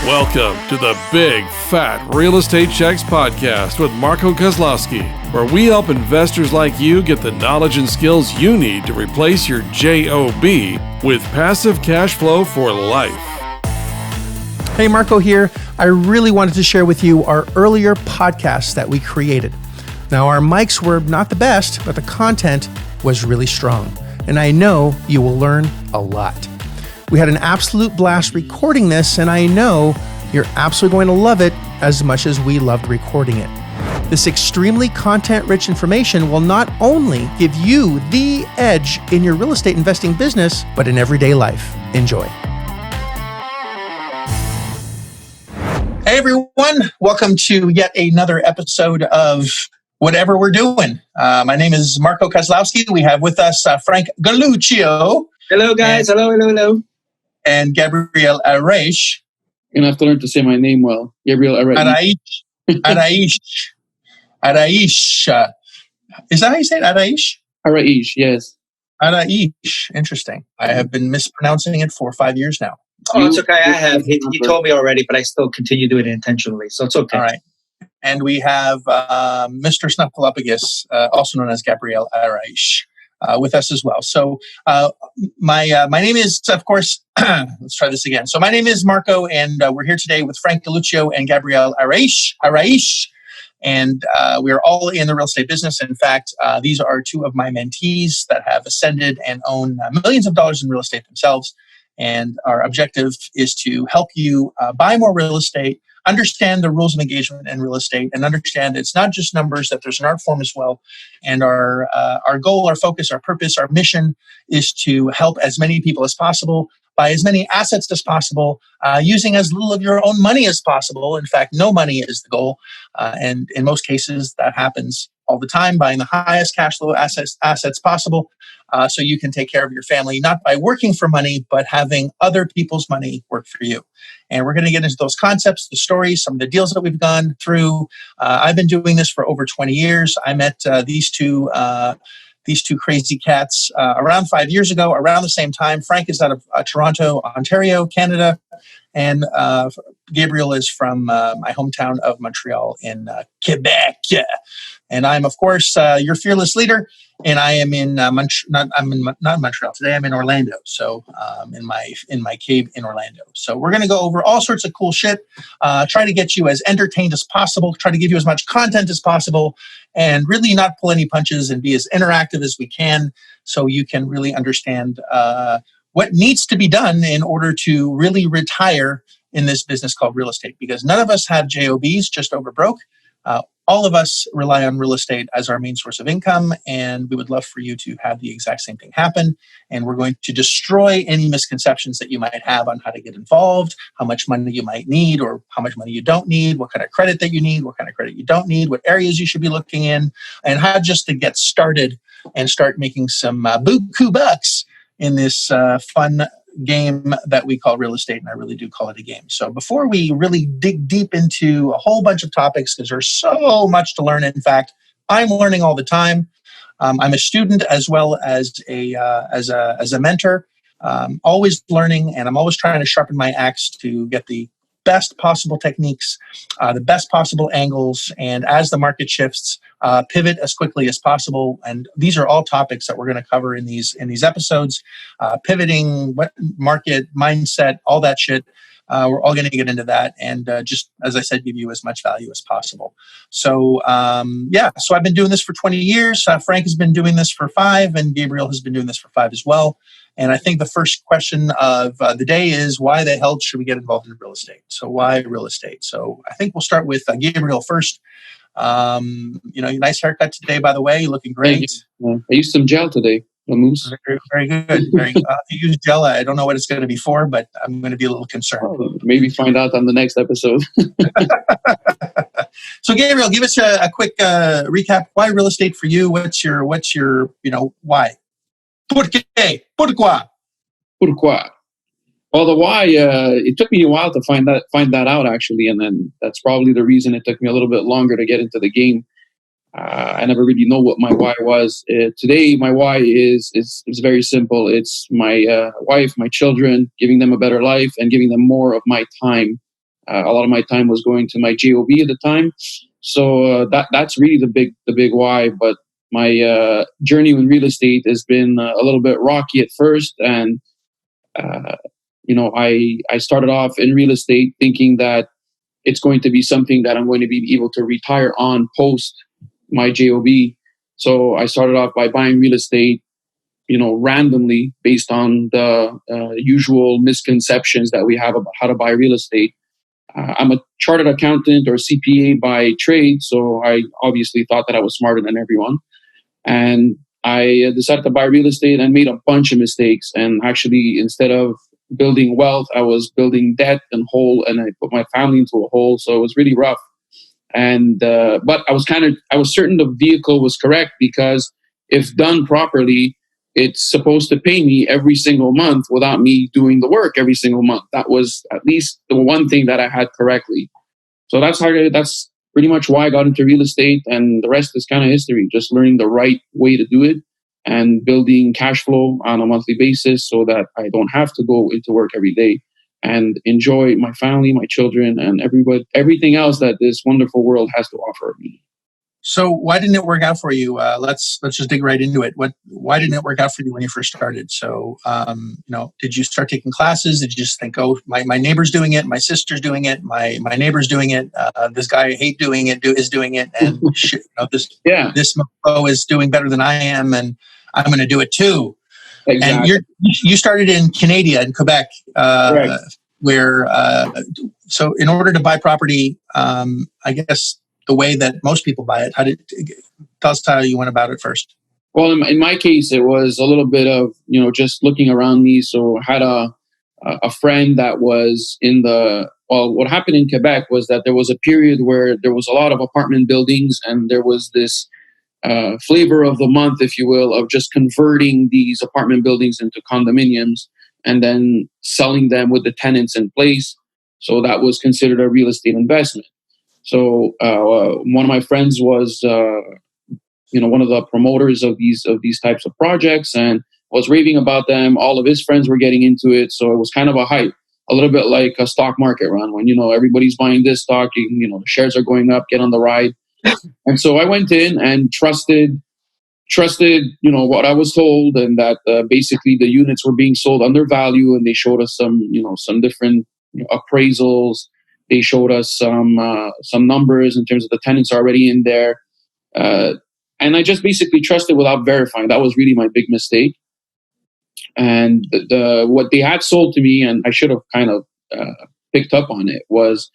Welcome to the Big Fat Real Estate Checks podcast with Marco Kozlowski, where we help investors like you get the knowledge and skills you need to replace your JOB with passive cash flow for life. Hey, Marco here. I really wanted to share with you our earlier podcasts that we created. Now, our mics were not the best, but the content was really strong, and I know you will learn a lot. We had an absolute blast recording this, and I know you're absolutely going to love it as much as we loved recording it. This extremely content-rich information will not only give you the edge in your real estate investing business, but in everyday life. Enjoy. Hey, everyone. Welcome to yet another episode of Whatever We're Doing. My name is Marco Kozlowski. We have with us Frank Galluccio. Hello, guys. Hello. And Gabriel Araish. You're going to have to learn to say my name well. Gabriel Araish. Araish. Is that how you say it? Araish? Araish, yes. Araish. Interesting. I have been mispronouncing it for 5 years now. Oh, it's okay. I have. He told me already, but I still continue doing it intentionally. So it's okay. All right. And we have Mr. Snuffleupagus, also known as Gabriel Araish, with us as well. So my name is, of course, let's try this again. So my name is Marco, and we're here today with Frank Galluccio and Gabriel Araish. And we are all in the real estate business. In fact, these are two of my mentees that have ascended and own millions of dollars in real estate themselves. And our objective is to help you buy more real estate, understand the rules of engagement in real estate, and understand it's not just numbers, that there's an art form as well. And our goal, our focus, our purpose, our mission is to help as many people as possible buy as many assets as possible, using as little of your own money as possible. In fact, no money is the goal. And in most cases, that happens all the time, buying the highest cash flow assets possible, so you can take care of your family, not by working for money, but having other people's money work for you. And we're going to get into those concepts, the stories, some of the deals that we've gone through. I've been doing this for over 20 years. I met these two crazy cats around 5 years ago, around the same time. Frank is out of Toronto, Ontario, Canada. And Gabriel is from my hometown of Montreal in Quebec. And I'm, of course, your fearless leader. And I am in not Montreal today. I'm in Orlando. So in my cave in Orlando. So we're going to go over all sorts of cool shit. Try to get you as entertained as possible. Try to give you as much content as possible, and really not pull any punches and be as interactive as we can, so you can really understand what needs to be done in order to really retire in this business called real estate. Because none of us have JOBs just over broke. All of us rely on real estate as our main source of income, and we would love for you to have the exact same thing happen. And we're going to destroy any misconceptions that you might have on how to get involved, how much money you might need, or how much money you don't need, what kind of credit that you need, what kind of credit you don't need, what areas you should be looking in, and how just to get started and start making some buku bucks in this fun game that we call real estate, and I really do call it a game. So before we really dig deep into a whole bunch of topics, because there's so much to learn. In fact, I'm learning all the time. I'm a student as well as a mentor. Always learning, and I'm always trying to sharpen my axe to get the best possible techniques, the best possible angles, and as the market shifts, pivot as quickly as possible. And these are all topics that we're going to cover in these episodes. Pivoting, what market, mindset, all that shit. We're all going to get into that, and just as I said, give you as much value as possible. So so I've been doing this for 20 years. Frank has been doing this for 5, and Gabriel has been doing this for 5 as well. And I think the first question of the day is, why the hell should we get involved in real estate? So why real estate? So I think we'll start with Gabriel first. Nice haircut today, by the way. You're looking great. I used some gel today. Very, very good. Very good. If you use gel, I don't know what it's going to be for, but I'm going to be a little concerned. Maybe find out on the next episode. So Gabriel, give us a quick recap. Why real estate for you? What's your why? ¿Por qué? ¿Pourquoi? Well, the why, it took me a while to find that out, actually. And then that's probably the reason it took me a little bit longer to get into the game. I never really know what my why was. Today, my why is very simple. It's my wife, my children, giving them a better life and giving them more of my time A lot of my time was going to my job at the time. So that's really the big why. But my journey in real estate has been a little bit rocky at first, and I started off in real estate thinking that it's going to be something that I'm going to be able to retire on post my job. So I started off by buying real estate, randomly based on the usual misconceptions that we have about how to buy real estate. I'm a chartered accountant or CPA by trade, so I obviously thought that I was smarter than everyone. And I decided to buy real estate and made a bunch of mistakes. And actually, instead of building wealth, I was building debt and hole, and I put my family into a hole. So it was really rough. And but I was certain the vehicle was correct, because if done properly, it's supposed to pay me every single month without me doing the work every single month. That was at least the one thing that I had correctly. So that's pretty much why I got into real estate, and the rest is kind of history. Just learning the right way to do it and building cash flow on a monthly basis so that I don't have to go into work every day, and enjoy my family, my children, and everything else that this wonderful world has to offer me. So why didn't it work out for you? Let's just dig right into it. Why didn't it work out for you when you first started? So, did you start taking classes? Did you just think, oh, my neighbor's doing it, my sister's doing it, my neighbor's doing it, this guy I hate doing it is doing it, and this mofo is doing better than I am, and I'm going to do it too. Exactly. And you started in Canada, in Quebec, where so in order to buy property, I guess the way that most people buy it, tell us how you went about it first. Well, in my case, it was a little bit of just looking around me. So I had a friend that was what happened in Quebec was that there was a period where there was a lot of apartment buildings, and there was this flavor of the month, if you will, of just converting these apartment buildings into condominiums and then selling them with the tenants in place. So that was considered a real estate investment. So one of my friends was, one of the promoters of these types of projects, and was raving about them. All of his friends were getting into it, so it was kind of a hype, a little bit like a stock market run when everybody's buying this stock. The shares are going up, get on the ride. And so I went in and trusted what I was told, and that basically the units were being sold under value, and they showed us some different appraisals. They showed us some numbers in terms of the tenants already in there, and I just basically trusted without verifying. That was really my big mistake. And what they had sold to me, and I should have kind of picked up on it, was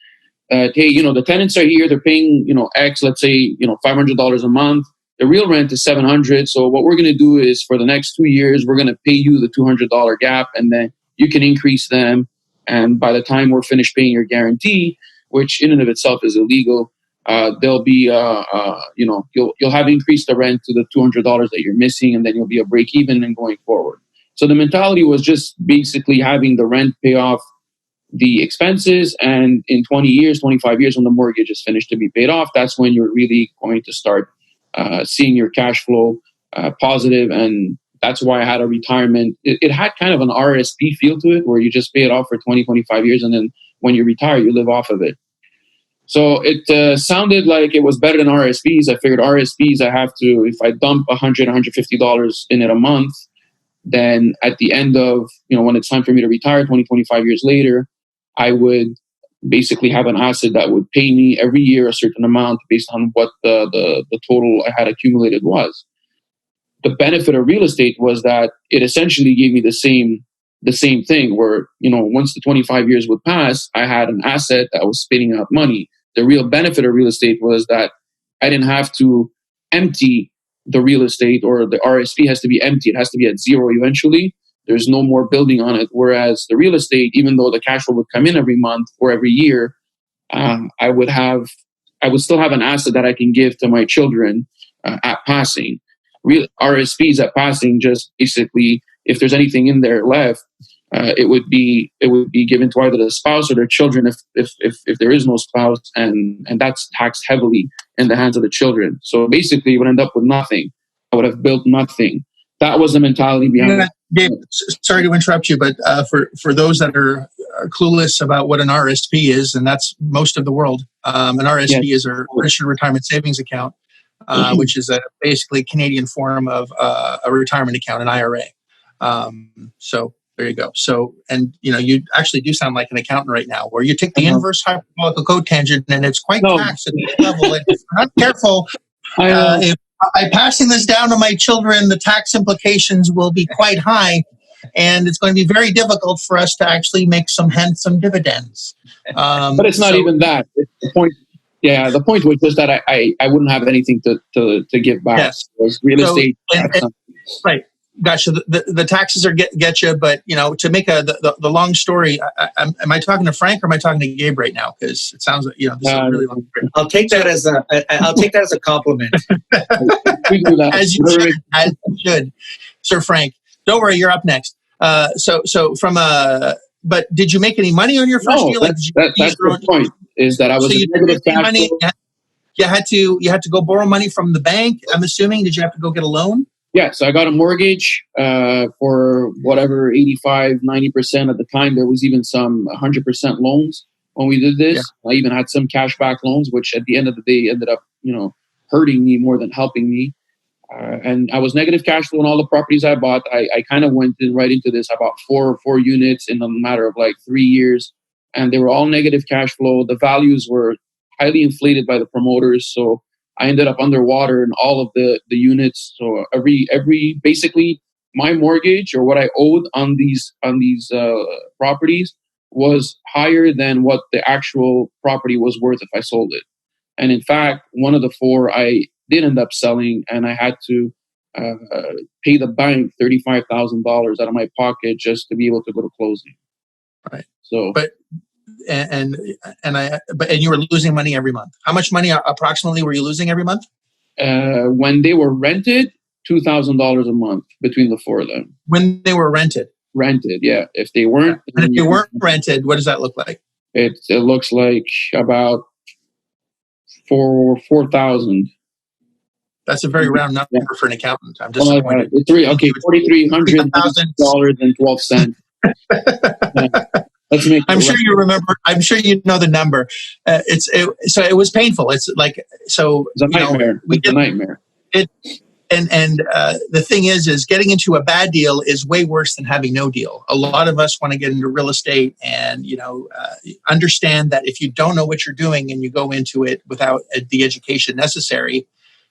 hey, the tenants are here. They're paying X, let's say $500 a month. The real rent is $700. So what we're going to do is for the next 2 years, we're going to pay you the $200 gap, and then you can increase them. And by the time we're finished paying your guarantee, which in and of itself is illegal, there'll be, you'll have increased the rent to the $200 that you're missing, and then you'll be a break even and going forward. So the mentality was just basically having the rent pay off the expenses, and in 20 years, 25 years, when the mortgage is finished to be paid off, that's when you're really going to start seeing your cash flow positive. And that's why I had a retirement. It had kind of an RSP feel to it, where you just pay it off for 20, 25 years, and then when you retire, you live off of it. So it sounded like it was better than RSPs. I figured RSPs, I have to, if I dump $100, $150 in it a month, then at the end of, when it's time for me to retire 20, 25 years later, I would basically have an asset that would pay me every year a certain amount based on what the total I had accumulated was. The benefit of real estate was that it essentially gave me the same thing, where, once the 25 years would pass, I had an asset that was spitting out money. The real benefit of real estate was that I didn't have to empty the real estate, or the RSP has to be empty. It has to be at zero eventually. There's no more building on it. Whereas the real estate, even though the cash flow would come in every month or every year, I would still have an asset that I can give to my children at passing. Real RSPs at passing, just basically, if there's anything in there left, it would be given to either the spouse or their children if there is no spouse, and that's taxed heavily in the hands of the children. So basically, you would end up with nothing. I would have built nothing. That was the mentality behind it. Dave, sorry to interrupt you, but for those that are are clueless about what an RSP is, and that's most of the world. An RSP is a registered retirement savings account, which is basically Canadian form of a retirement account, an IRA. So there you go. So, and you actually do sound like an accountant right now, where you take the inverse hyperbolical cotangent, and it's quite taxed at this level. And if you're not careful, if by passing this down to my children, the tax implications will be quite high, and it's going to be very difficult for us to actually make some handsome dividends. But it's not even that. The point. Yeah, the point was just that I wouldn't have anything to give back. Yes. It was real estate. Right. Gotcha. The taxes are get you, but to make the long story, am I talking to Frank or am I talking to Gabe right now? Because it sounds like this is a really long story. I'll take that as a compliment. We do that. As you should, Sir Frank. Don't worry, you're up next. So from but did you make any money on your first deal? That's the point. Is that I was negative cash money? flow. You had to go borrow money from the bank. I'm assuming. Did you have to go get a loan? Yes, I got a mortgage for whatever 85, 90% at the time. There was even some 100% loans when we did this. Yeah. I even had some cashback loans, which at the end of the day ended up, hurting me more than helping me. And I was negative cash flow on all the properties I bought. I kind of went right into this. I bought four units in a matter of like 3 years, and they were all negative cash flow. The values were highly inflated by the promoters, so I ended up underwater in all of the units. So every basically my mortgage or what I owed on these properties was higher than what the actual property was worth if I sold it. And in fact, one of the four I did end up selling, and I had to pay the bank $35,000 out of my pocket just to be able to go to closing. Right. So, but you were losing money every month. How much money approximately were you losing every month? When they were rented, $2,000 a month between the four of them. When they were rented. Rented, yeah. If they weren't, and if they weren't rented, what does that look like? It looks like about 4,000. That's a very round number for an accountant. I'm disappointed. $4,300.12. Let's make. I'm sure you remember. I'm sure you know the number. So it was painful. It's like so. It's a nightmare. It's a nightmare. And the thing is getting into a bad deal is way worse than having no deal. A lot of us want to get into real estate and, understand that if you don't know what you're doing and you go into it without the education necessary,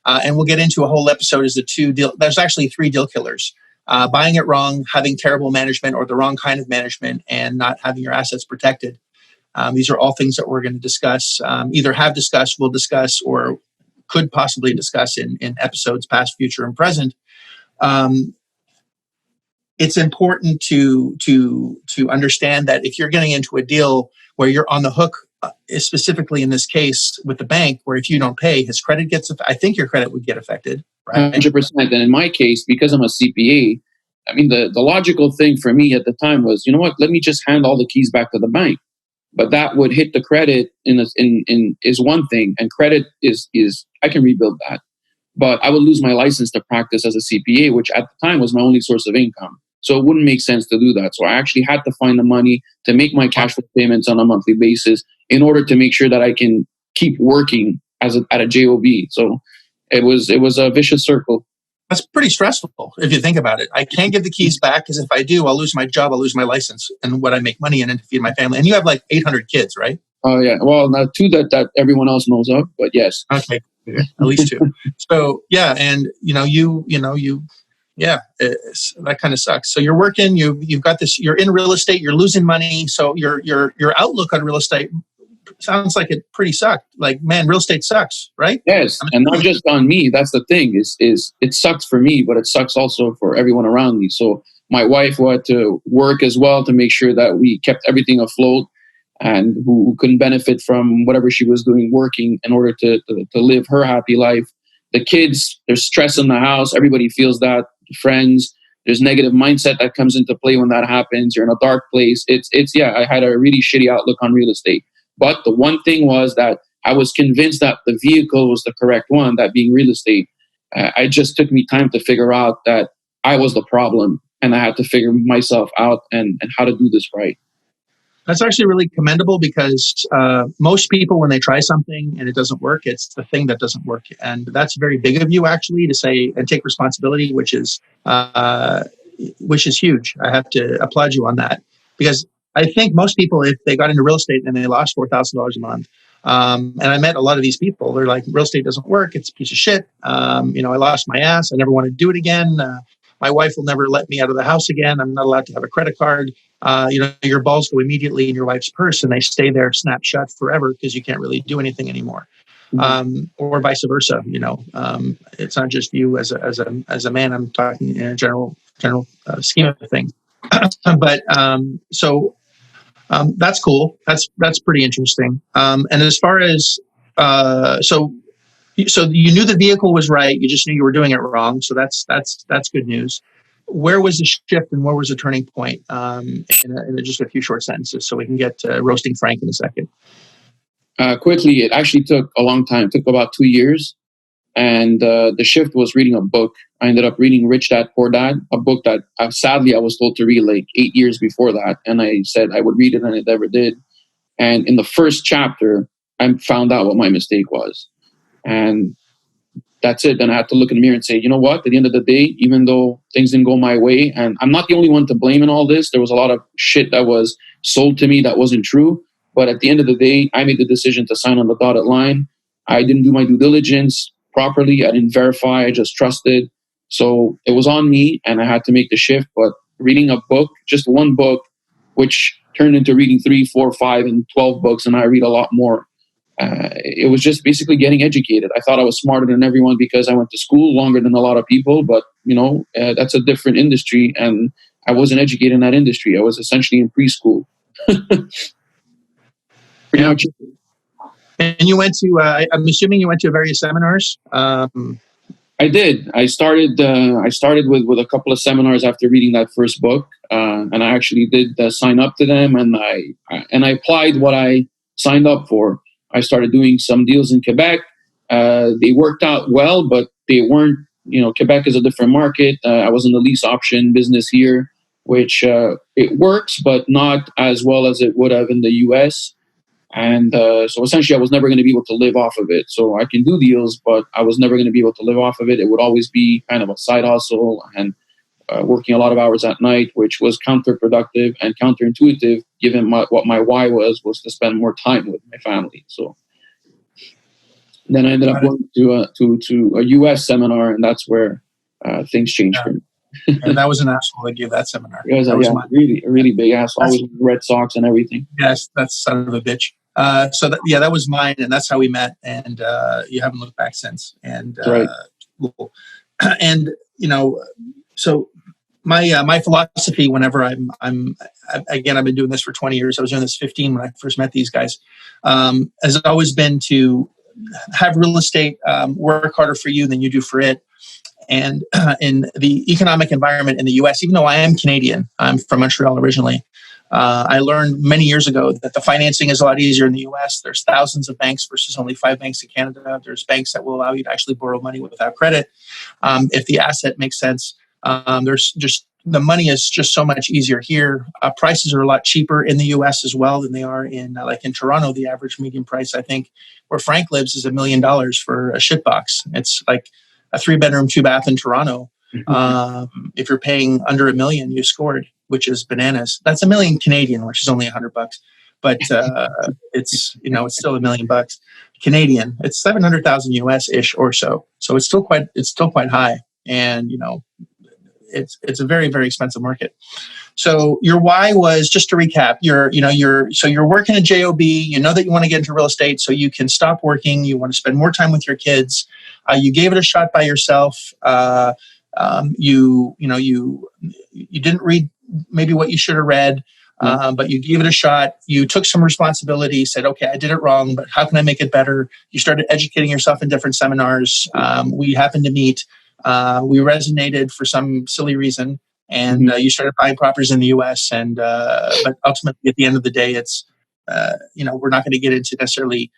and we'll get into a whole episode as there's actually 3 deal killers. Buying it wrong, having terrible management or the wrong kind of management, and not having your assets protected. These are all things that we're going to discuss, either have discussed, will discuss, or could possibly discuss in episodes past, future, and present. It's important to understand that if you're getting into a deal where you're on the hook, specifically in this case with the bank, where if you don't pay, his credit I think your credit would get affected. Right? 100%. And in my case, because I'm a CPA, I mean, the logical thing for me at the time was, you know what, let me just hand all the keys back to the bank. But that would hit the credit is one thing, and credit is I can rebuild that. But I would lose my license to practice as a CPA, which at the time was my only source of income. So it wouldn't make sense to do that. So I actually had to find the money to make my cash flow payments on a monthly basis in order to make sure that I can keep working at a JOB. So it was a vicious circle. That's pretty stressful if you think about it. I can't give the keys back because if I do, I'll lose my job, I'll lose my license and what I make money in and to feed my family. And you have like 800 kids, right? Oh, yeah. Well, not 2 that everyone else knows of, but yes. Okay. At least 2. So, yeah. And, that kind of sucks. So you're working, you've got this, you're in real estate, you're losing money. So your outlook on real estate sounds like it pretty sucked. Like, man, real estate sucks, right? Yes, and not just on me. That's the thing. Is it sucks for me, but it sucks also for everyone around me. So my wife had to work as well to make sure that we kept everything afloat, and who couldn't benefit from whatever she was doing working in order to live her happy life. The kids, there's stress in the house. Everybody feels that. Friends, there's negative mindset that comes into play when that happens. You're in a dark place. I had a really shitty outlook on real estate. But the one thing was that I was convinced that the vehicle was the correct one, that being real estate. It just took me time to figure out that I was the problem, and I had to figure myself out and how to do this right. That's actually really commendable because most people, when they try something and it doesn't work, it's the thing that doesn't work. And that's very big of you, actually, to say and take responsibility, which is huge. I have to applaud you on that, because I think most people, if they got into real estate and they lost $4,000 a month, and I met a lot of these people, they're like, real estate doesn't work. It's a piece of shit. I lost my ass. I never want to do it again. My wife will never let me out of the house again. I'm not allowed to have a credit card. Your balls go immediately in your wife's purse and they stay there snapped shut forever because you can't really do anything anymore. Or vice versa. It's not just you as a man. I'm talking in a general scheme of things. But that's cool. That's pretty interesting. And as far as so you knew the vehicle was right. You just knew you were doing it wrong. So that's good news. Where was the shift and where was the turning point? In just a few short sentences, so we can get to roasting Frank in a second. Quickly, it actually took a long time. It took about 2 years. And the shift was reading a book. I ended up reading Rich Dad, Poor Dad, a book that sadly I was told to read like 8 years before that. And I said I would read it, and I never did. And in the first chapter, I found out what my mistake was. And that's it. Then I had to look in the mirror and say, you know what? At the end of the day, even though things didn't go my way, and I'm not the only one to blame in all this, there was a lot of shit that was sold to me that wasn't true. But at the end of the day, I made the decision to sign on the dotted line. I didn't do my due diligence properly. I didn't verify. I just trusted. So it was on me, and I had to make the shift. But reading a book, just one book, which turned into reading 3, 4, 5, and 12 books, and I read a lot more. It was just basically getting educated. I thought I was smarter than everyone because I went to school longer than a lot of people, but that's a different industry, and I wasn't educated in that industry. I was essentially in preschool. Pretty much. And you went to, I'm assuming you went to various seminars. I did. I started with a couple of seminars after reading that first book, and I actually did sign up to them, and I applied what I signed up for. I started doing some deals in Quebec. They worked out well, but they weren't. Quebec is a different market. I was in the lease option business here, which it works, but not as well as it would have in the U.S. And so essentially, I was never going to be able to live off of it. So I can do deals, but I was never going to be able to live off of it. It would always be kind of a side hustle and working a lot of hours at night, which was counterproductive and counterintuitive, given what my why was to spend more time with my family. So then I ended up going to a U.S. seminar, and that's where things changed for me. And that was an asshole that gave that seminar. It was a really big asshole. Always with Red Sox and everything. Yes, that's son of a bitch. That was mine, and that's how we met. And you haven't looked back since. And right. And so my philosophy, whenever I've been doing this for 20 years. I was doing this 15 when I first met these guys. Has always been to have real estate work harder for you than you do for it. And in the economic environment in the U.S., even though I am Canadian, I'm from Montreal originally, I learned many years ago that the financing is a lot easier in the U.S. There's thousands of banks versus only 5 banks in Canada. There's banks that will allow you to actually borrow money without credit if the asset makes sense. There's just the money is just so much easier here. Prices are a lot cheaper in the U.S. as well than they are in in Toronto. The average median price, I think, where Frank lives, is $1 million for a shitbox. It's like a 3-bedroom, 2-bath in Toronto. If you're paying under $1 million, you scored, which is bananas. That's $1 million Canadian, which is only $100, but it's it's still $1 million Canadian. It's 700,000 US ish or so. So it's still quite high, and it's a very, very expensive market. So your why was, just to recap, you're working at JOB, you know that you want to get into real estate so you can stop working, you want to spend more time with your kids. You gave it a shot by yourself. You didn't read maybe what you should have read, but you gave it a shot. You took some responsibility, said, okay, I did it wrong, but how can I make it better? You started educating yourself in different seminars. We happened to meet. We resonated for some silly reason, and you started buying properties in the U.S. And but ultimately, at the end of the day, it's we're not going to get into necessarily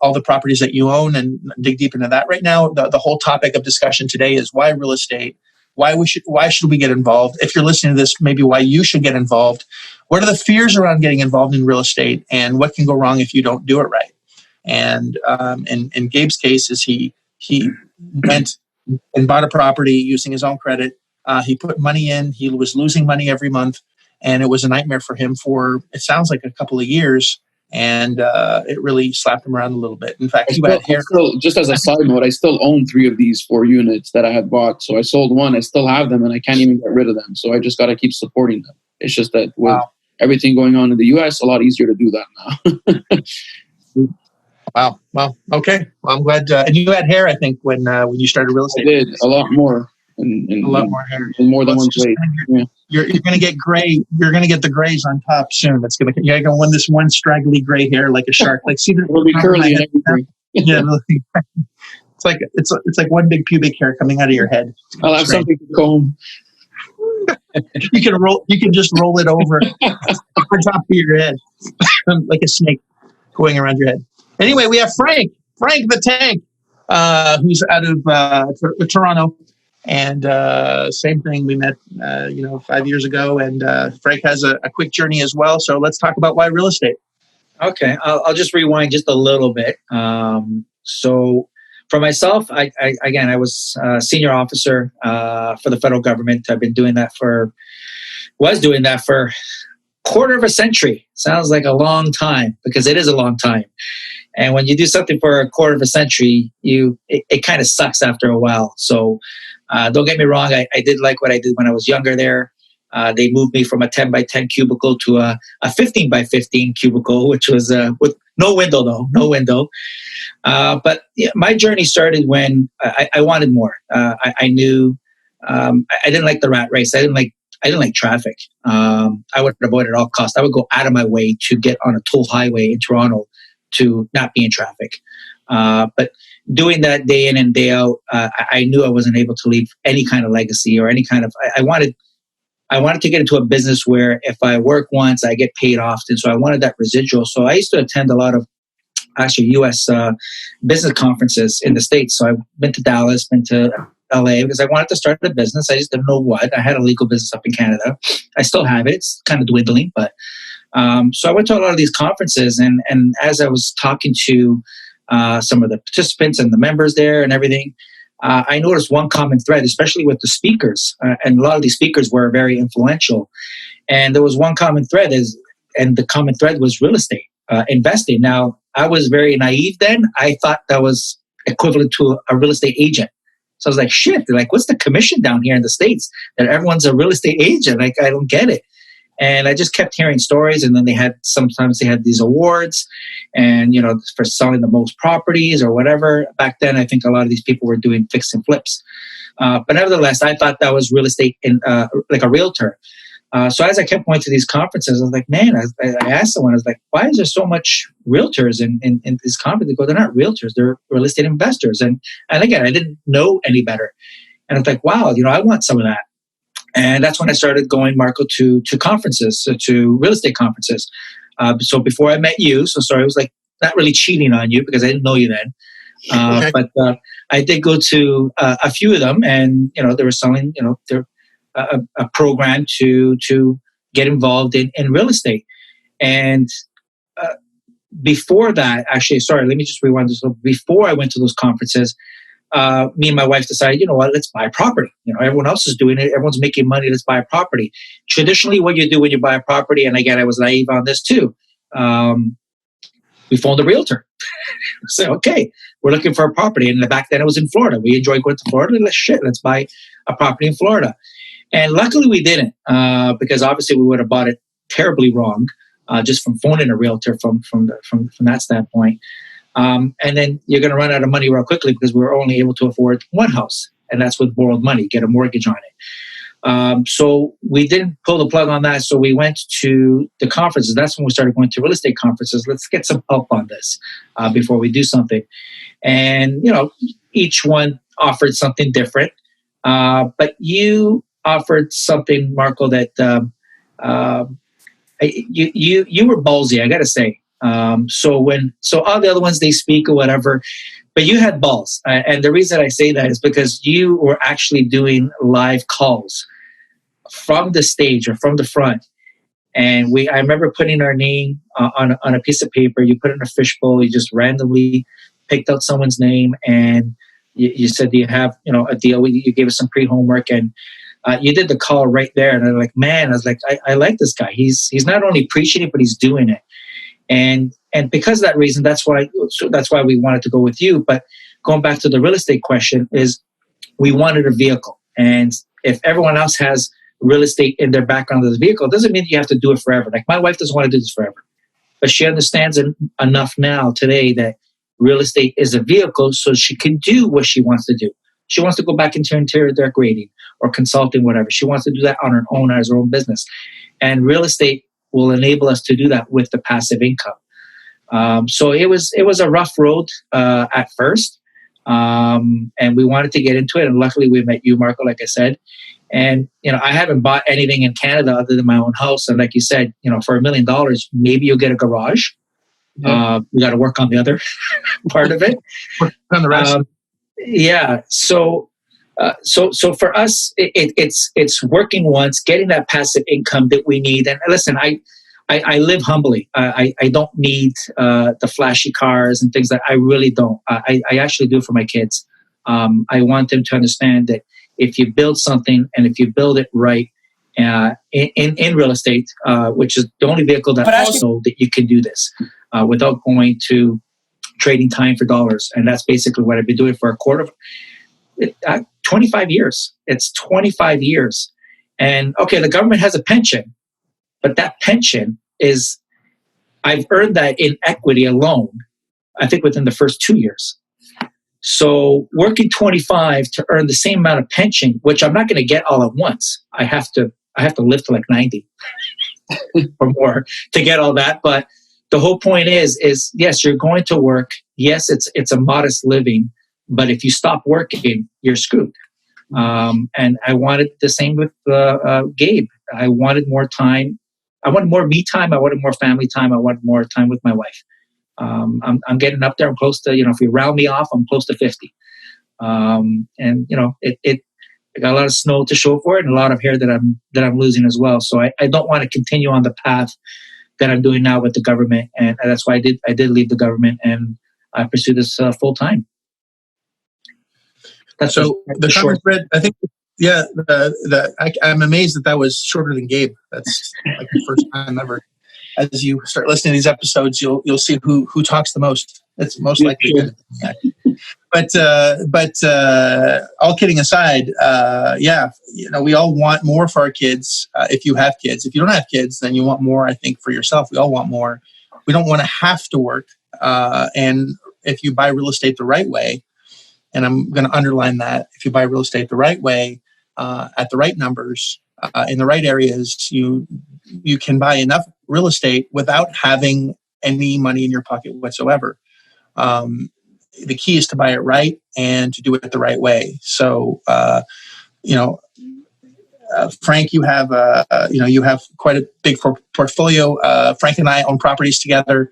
all the properties that you own and dig deep into that right now. The whole topic of discussion today is why real estate. Why should we get involved? If you're listening to this, maybe why you should get involved, what are the fears around getting involved in real estate, and what can go wrong if you don't do it right. And in Gabe's case, is he went and bought a property using his own credit. He put money in. He was losing money every month, and it was a nightmare for him for, it sounds like, a couple of years. And it really slapped him around a little bit. In fact, just as a side note, I still own 3 of these 4 units that I had bought. So I sold one. I still have them, and I can't even get rid of them. So I just got to keep supporting them. It's just that with everything going on in the U.S., a lot easier to do that now. Wow. Well, okay. Well, I'm glad. And you had hair, I think, when you started real estate. I did a lot more. A lot more hair. In more than one place. You're going to get gray. You're going to get the grays on top soon. You're going to want this one straggly gray hair like a shark. Like, see, it'll be curly and everything. Yeah. It's like one big pubic hair coming out of your head. I'll have something to comb. You can just roll it over on top of your head like a snake going around your head. Anyway, we have Frank the Tank, who's out of Toronto, and same thing. We met 5 years ago, and Frank has a quick journey as well. So let's talk about why real estate. Okay, I'll just rewind just a little bit. So for myself, I was a senior officer for the federal government. I've been doing that for quarter of a century. Sounds like a long time, because it is a long time. And when you do something for a quarter of a century, it kind of sucks after a while. So don't get me wrong, I did like what I did when I was younger there. They moved me from a 10 by 10 cubicle to a 15 by 15 cubicle, which was with no window though, no window. But my journey started when I wanted more. I knew I didn't like the rat race. I didn't like traffic. I would avoid it at all costs. I would go out of my way to get on a toll highway in Toronto to not be in traffic. But doing that day in and day out, I knew I wasn't able to leave any kind of legacy or any kind of. I wanted to get into a business where if I work once, I get paid often. So I wanted that residual. So I used to attend a lot of actually U.S. Business conferences in the States. So I've been to Dallas, been to LA, because I wanted to start a business. I just didn't know what. I had a legal business up in Canada. I still have it. It's kind of dwindling, but so I went to a lot of these conferences, and as I was talking to some of the participants and the members there and everything, I noticed one common thread, especially with the speakers, and a lot of these speakers were very influential. And there was one common thread, and the common thread was real estate, investing. Now, I was very naive then. I thought that was equivalent to a real estate agent. So I was like, shit, like, what's the commission down here in the States that everyone's a real estate agent? Like, I don't get it. And I just kept hearing stories. And then sometimes they had these awards and, for selling the most properties or whatever. Back then, I think a lot of these people were doing fix and flips. But nevertheless, I thought that was real estate like a realtor. So as I kept going to these conferences, I was like, man, I asked someone, I was like, why is there so much realtors in this conference? They go, they're not realtors, they're real estate investors. And again, I didn't know any better. And I was like, wow, I want some of that. And that's when I started going, Marco, to conferences, to real estate conferences. So before I met you, so sorry, I was like not really cheating on you because I didn't know you then. Okay. But I did go to a few of them, and they were selling, a program to get involved in real estate. And before that, actually, sorry, let me just rewind this. Before I went to those conferences, me and my wife decided, let's buy a property. Everyone else is doing it. Everyone's making money. Let's buy a property. Traditionally, what you do when you buy a property, and again, I was naive on this too. We phoned a realtor. So, okay, we're looking for a property. And back then it was in Florida. We enjoyed going to Florida. Let's buy a property in Florida. And luckily we didn't, because obviously we would have bought it terribly wrong, just from phoning a realtor from that standpoint. And then you're going to run out of money real quickly because we were only able to afford one house, and that's with borrowed money, get a mortgage on it. So we didn't pull the plug on that. So we went to the conferences. That's when we started going to real estate conferences. Let's get some help on this before we do something. And, each one offered something different. But you offered something, Marco, that you were ballsy, I got to say. So all the other ones, they speak or whatever, but you had balls. And the reason I say that is because you were actually doing live calls from the stage or from the front. And I remember putting our name on a piece of paper. You put it in a fishbowl. You just randomly picked out someone's name, and you said, "Do you have a deal?" You gave us some pre-homework, and you did the call right there. And I'm like, man, I was like, I like this guy. He's not only preaching it, but he's doing it. And because of that reason, that's why we wanted to go with you. But going back to the real estate question, is we wanted a vehicle, and if everyone else has real estate in their background as a vehicle, it doesn't mean you have to do it forever. Like my wife doesn't want to do this forever, but she understands enough now today that real estate is a vehicle, so she can do what she wants to do. She wants to go back into interior decorating or consulting, whatever. She wants to do that on her own as her own business, and real estate will enable us to do that with the passive income. So it was a rough road at first, and we wanted to get into it. And luckily, we met you, Marco, like I said. And I haven't bought anything in Canada other than my own house. And like you said, for $1 million, maybe you'll get a garage. Yeah. We got to work on the other part of it. On the rest. Yeah. So for us, it's working once, getting that passive income that we need. And listen, I live humbly. I don't need the flashy cars and things that I really don't. I actually do it for my kids. I want them to understand that if you build something and if you build it right in real estate, which is the only vehicle that also that you can do this without going to trading time for dollars. And that's basically what I've been doing for 25 years. It's 25 years. And okay, the government has a pension, but that pension I've earned that in equity alone, I think within the first 2 years. So working 25 to earn the same amount of pension, which I'm not going to get all at once. I have to live to like 90 or more to get all that. But the whole point is yes, you're going to work. Yes, it's a modest living, but if you stop working, you're screwed. And I wanted the same with Gabe. I wanted more time. I wanted more me time. I wanted more family time. I wanted more time with my wife. I'm getting up there. I'm close to, if you round me off, I'm close to 50. And I got a lot of snow to show for it, and a lot of hair that I'm losing as well. So I don't want to continue on the path that I'm doing now with the government, and that's why I did leave the government, and I pursue this full time. That's so the short thread. I think, yeah. I'm amazed that was shorter than Gabe. That's like the first time ever. As you start listening to these episodes, you'll see who talks the most. It's most likely good. But all kidding aside, we all want more for our kids. If you have kids, if you don't have kids, then you want more. I think for yourself, we all want more. We don't want to have to work. And if you buy real estate the right way, and I'm going to underline that, if you buy real estate the right way, at the right numbers, in the right areas, you can buy enough real estate without having any money in your pocket whatsoever. The key is to buy it right and to do it the right way. So, Frank, you have quite a big portfolio. Frank and I own properties together.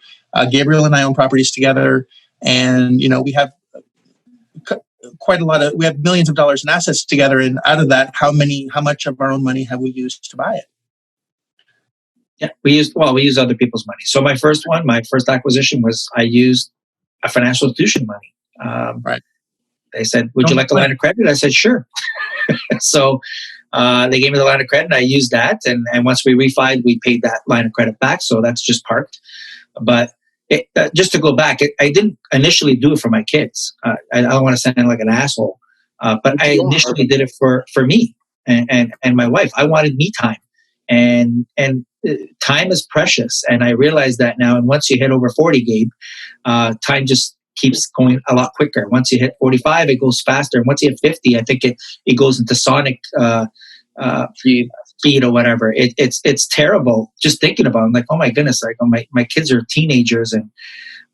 Gabriel and I own properties together, and we have we have millions of dollars in assets together. And out of that, how much of our own money have we used to buy it? Yeah, we used other people's money. So my first acquisition was I used a financial institution money. Right. They said, "Would you like a line of credit?" I said, "Sure." So they gave me the line of credit, and I used that. And once we refied, we paid that line of credit back. So that's just parked. But just to go back, I didn't initially do it for my kids. I don't want to sound like an asshole, but I initially did it for me and my wife. I wanted me time, and time is precious, and I realize that now. And once you hit over 40, Gabe, time just keeps going a lot quicker. Once you hit 45, it goes faster, and once you hit 50, I think it goes into sonic speed or whatever. It's terrible just thinking about it. I'm like, oh my goodness, like my kids are teenagers, and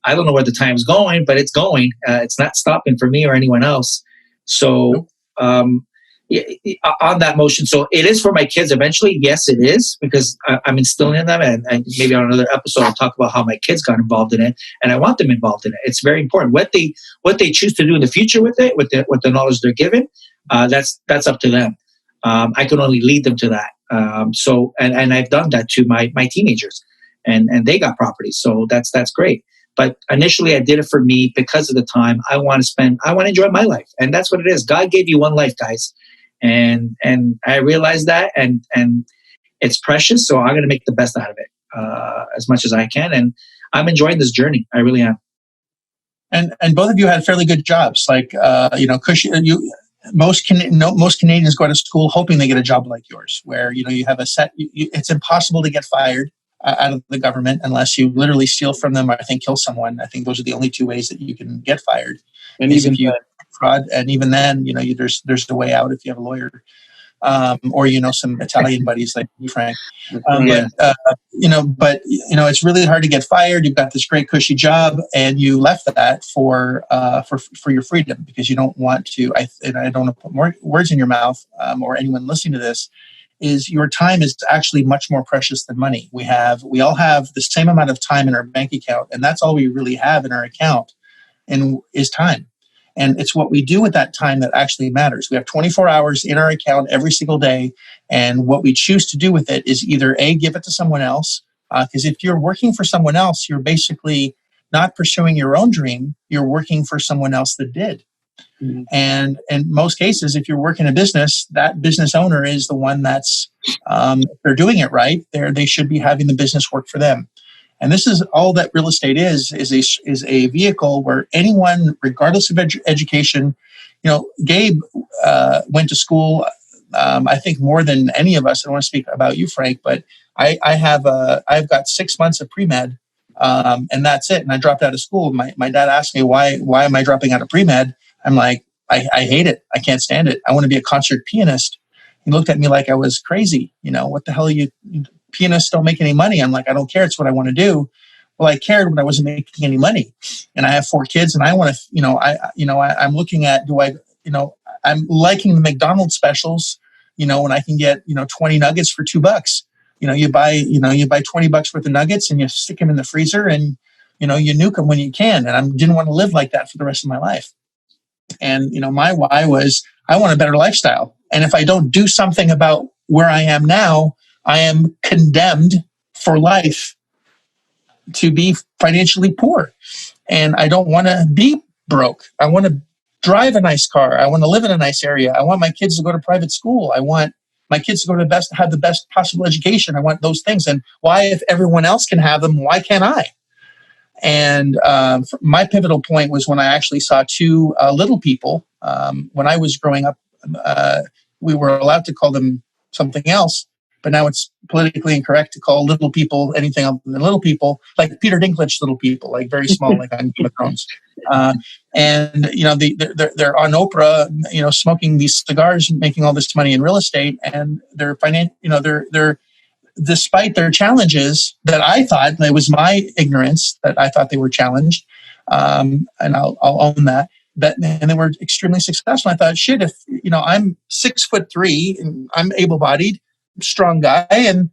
I don't know where the time's going, but it's going. It's not stopping for me or anyone else. So on that motion, so it is for my kids eventually. Yes, it is, because I'm instilling in them, and maybe on another episode I'll talk about how my kids got involved in it, and I want them involved in it. It's very important what they choose to do in the future with it, with the knowledge they're given. That's up to them. I can only lead them to that. And I've done that to my teenagers, and they got properties. So that's great. But initially, I did it for me because of the time I want to enjoy my life, and that's what it is. God gave you one life, guys, and I realized that, and it's precious. So I'm going to make the best out of it as much as I can, and I'm enjoying this journey. I really am. And both of you had fairly good jobs, like cushy. Most Canadians go to school hoping they get a job like yours, where you have a set. It's impossible to get fired out of the government unless you literally steal from them or I think kill someone. I think those are the only two ways that you can get fired. And even if you fraud, and even then, there's the way out if you have a lawyer. Or some Italian buddies like you, Frank. Yeah. But it's really hard to get fired. You've got this great cushy job, and you left that for your freedom because you don't want to. I don't want to put more words in your mouth, or anyone listening to this. Is your time is actually much more precious than money. We all have the same amount of time in our bank account, and that's all we really have in our account, and is time. And it's what we do with that time that actually matters. We have 24 hours in our account every single day. And what we choose to do with it is either A, give it to someone else. Because if you're working for someone else, you're basically not pursuing your own dream. You're working for someone else that did. Mm-hmm. And in most cases, if you're working a business, that business owner is the one that's, if they're doing it right, they should be having the business work for them. And this is all that real estate is a vehicle where anyone, regardless of education, Gabe went to school, I think more than any of us. I don't want to speak about you, Frank, but I've got 6 months of pre-med, and that's it. And I dropped out of school. My dad asked me, why am I dropping out of pre-med? I'm like, I hate it. I can't stand it. I want to be a concert pianist. He looked at me like I was crazy. What the hell are you? Pianists don't make any money. I'm like, I don't care. It's what I want to do. Well, I cared when I wasn't making any money, and I have 4 kids, and I want to, I'm looking at, I'm liking the McDonald's specials, when I can get, 20 nuggets for $2. You buy $20 worth of nuggets and you stick them in the freezer, and, you nuke them when you can. And I didn't want to live like that for the rest of my life. And, my why was I want a better lifestyle. And if I don't do something about where I am now, I am condemned for life to be financially poor. And I don't want to be broke. I want to drive a nice car. I want to live in a nice area. I want my kids to go to private school. I want my kids to go to have the best possible education. I want those things. And why, if everyone else can have them, why can't I? And my pivotal point was when I actually saw 2 little people. When I was growing up, we were allowed to call them something else, but now it's politically incorrect to call little people anything other than little people, like Peter Dinklage little people, like very small, like on Game of Thrones. And they're on Oprah, smoking these cigars, making all this money in real estate, and they're they're despite their challenges that I thought, it was my ignorance that I thought they were challenged, and I'll own that. And they were extremely successful. I thought, shit, if I'm 6'3" and I'm able-bodied, strong guy, and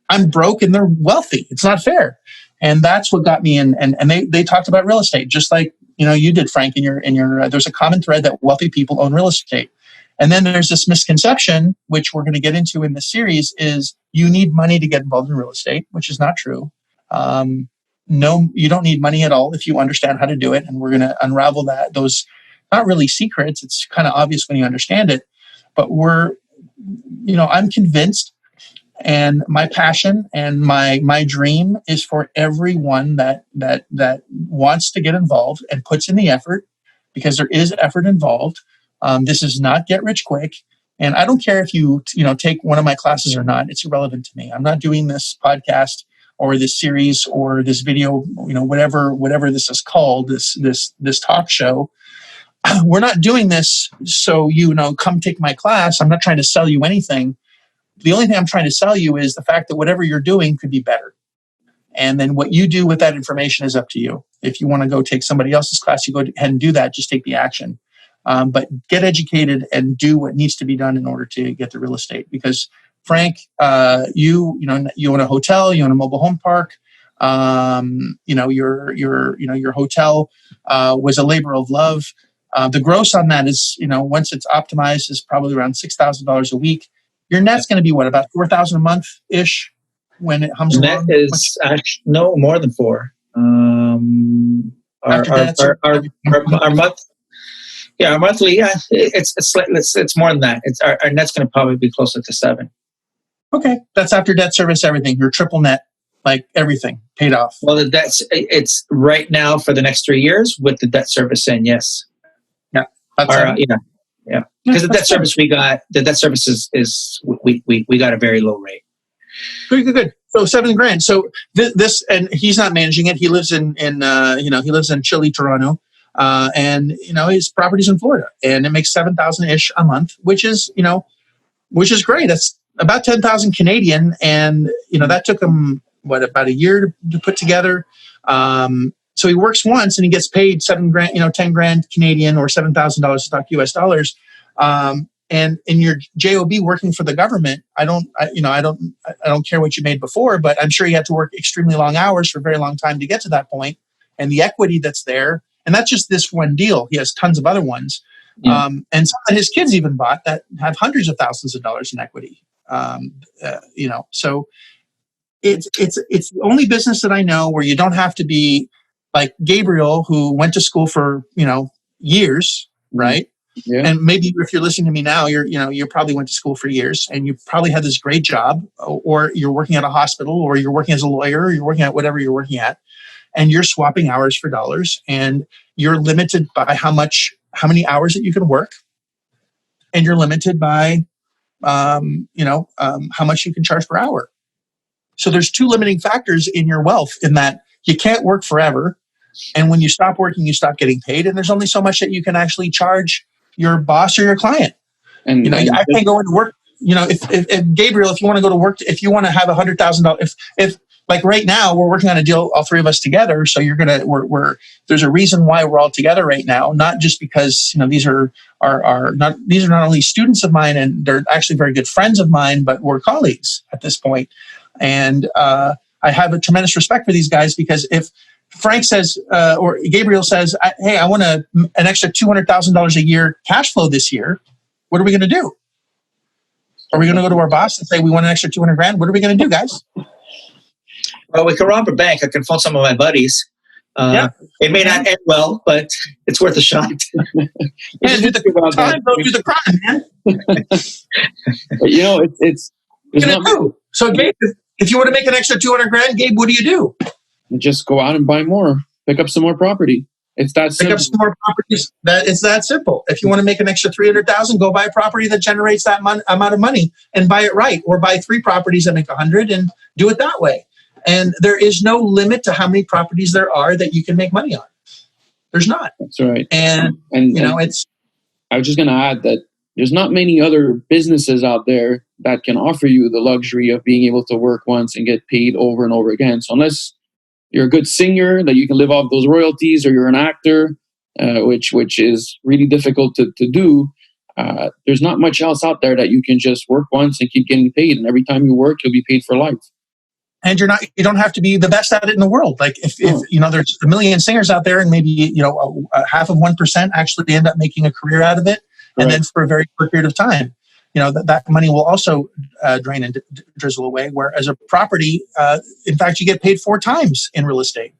I'm broke and they're wealthy, it's not fair. And that's what got me in. And they talked about real estate, just like you did, Frank. In your there's a common thread that wealthy people own real estate. And then there's this misconception, which we're going to get into in this series, is you need money to get involved in real estate, which is not true. No, you don't need money at all if you understand how to do it. And we're going to unravel those not really secrets. It's kind of obvious when you understand it. But I'm convinced, and my passion and my dream is for everyone that wants to get involved and puts in the effort, because there is effort involved. This is not get rich quick. And I don't care if you take one of my classes or not. It's irrelevant to me. I'm not doing this podcast or this series or this video, whatever this is called, this talk show. We're not doing this so come take my class. I'm not trying to sell you anything. The only thing I'm trying to sell you is the fact that whatever you're doing could be better. And then what you do with that information is up to you. If you want to go take somebody else's class, you go ahead and do that. Just take the action. But get educated and do what needs to be done in order to get the real estate. Because Frank, you own a hotel, you own a mobile home park. Your hotel was a labor of love. The gross on that is, once it's optimized, is probably around $6,000 a week. Your net's going to be what, about 4,000 a month ish when it hums Net along? is actually no more than 4. After debt service, Our month, our monthly, it's more than that. It's our net's going to probably be closer to 7. Okay, that's after debt service, everything. Your triple net, like everything paid off. Well, it's right now for the next 3 years with the debt service in. Yes. Yeah, that's yeah. Because the debt service is we got a very low rate. Good. So $7,000. So this, and he's not managing it. He lives in he lives in chilly Toronto, and his property's in Florida, and it makes 7,000 ish a month, which is great. That's about 10,000 Canadian, and that took him about a year to put together. So he works once and he gets paid $7,000, 10 grand Canadian or $7,000 stock US dollars. And in your JOB working for the government, I don't care what you made before, but I'm sure you had to work extremely long hours for a very long time to get to that point. And the equity that's there, and that's just this one deal. He has tons of other ones. Yeah. And some that his kids even bought that have hundreds of thousands of dollars in equity. So it's the only business that I know where you don't have to be like Gabriel, who went to school for years, right? Yeah. And maybe if you're listening to me now, you probably went to school for years, and you probably had this great job, or you're working at a hospital, or you're working as a lawyer, or you're working at whatever you're working at, and you're swapping hours for dollars, and you're limited by how many hours that you can work, and you're limited by how much you can charge per hour. So there's 2 limiting factors in your wealth, in that you can't work forever, and when you stop working, you stop getting paid, and there's only so much that you can actually charge your boss or your client. And I can't go into work. If Gabriel, if you want to go to work, if you want to have $100,000, if like right now we're working on a deal, all 3 of us together. So there's a reason why we're all together right now, not just because these are not only students of mine and they're actually very good friends of mine, but we're colleagues at this point. And I have a tremendous respect for these guys, because if Frank says, or Gabriel says, hey, I want an extra $200,000 a year cash flow this year, what are we going to do? Are we going to go to our boss and say, we want an extra 200 grand? What are we going to do, guys? Well, we can rob a bank. I can phone some of my buddies. It may not end well, but it's worth a shot. Do the time, don't do the crime, man. It's so, Gabe, if you want to make an extra 200 grand, Gabe, what do you do? Just go out and buy more. Pick up some more property. It's that simple. Pick up some more properties. It's that simple. If you want to make an extra 300,000, go buy a property that generates that amount of money and buy it right, or buy 3 properties that make 100 and do it that way. And there is no limit to how many properties there are that you can make money on. There's not. That's right. And it's. I was just going to add that there's not many other businesses out there that can offer you the luxury of being able to work once and get paid over and over again. So unless you're a good singer that you can live off those royalties, or you're an actor, which is really difficult to do, there's not much else out there that you can just work once and keep getting paid. And every time you work, you'll be paid for life. And you don't have to be the best at it in the world. Like if there's a million singers out there, and maybe half of 1% actually end up making a career out of it, and then for a very short period of time, that money will also drain and drizzle away. Whereas a property, in fact, you get paid 4 times in real estate.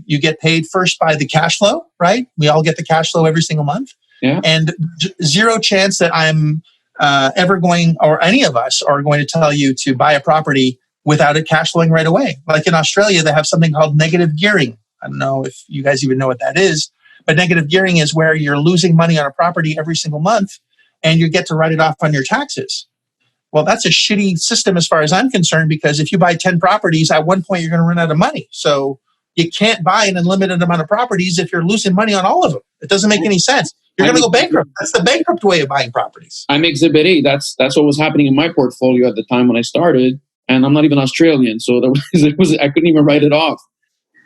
You get paid first by the cash flow, right? We all get the cash flow every single month, and zero chance that I'm ever going, or any of us are going to tell you to buy a property without it cash flowing right away. Like in Australia, they have something called negative gearing. I don't know if you guys even know what that is, but negative gearing is where you're losing money on a property every single month, and you get to write it off on your taxes. Well, that's a shitty system as far as I'm concerned, because if you buy 10 properties, at one point you're going to run out of money. So you can't buy an unlimited amount of properties if you're losing money on all of them. It doesn't make any sense. You're going to go bankrupt. That's the bankrupt way of buying properties. I'm Exhibit A. That's what was happening in my portfolio at the time when I started. And I'm not even Australian, so I couldn't even write it off.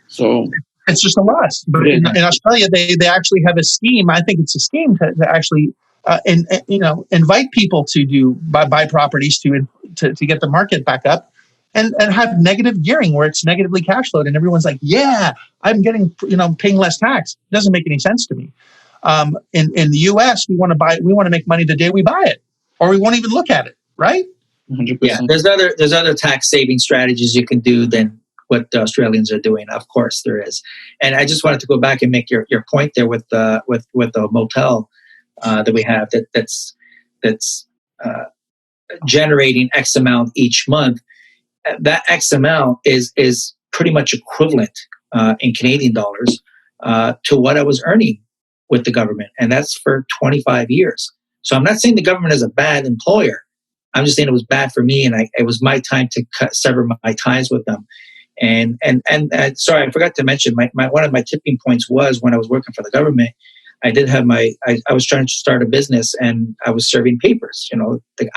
So it's just a loss. But in Australia, they actually have a scheme. I think it's a scheme to actually invite people to buy properties to get the market back up, and have negative gearing where it's negatively cash flowed, and everyone's like, yeah, I'm getting paying less tax. It doesn't make any sense to me. In the U.S., we want to make money the day we buy it, or we won't even look at it. right? 100%. Yeah, there's other tax saving strategies you can do than what the Australians are doing. Of course, there is. And I just wanted to go back and make your point there with the motel that we have that's generating X amount each month. That X amount is pretty much equivalent in Canadian dollars to what I was earning with the government, and that's for 25 years. So I'm not saying the government is a bad employer. I'm just saying it was bad for me, and it was my time to sever my ties with them. And sorry, I forgot to mention my one of my tipping points was when I was working for the government. I did have I was trying to start a business, and I was serving papers.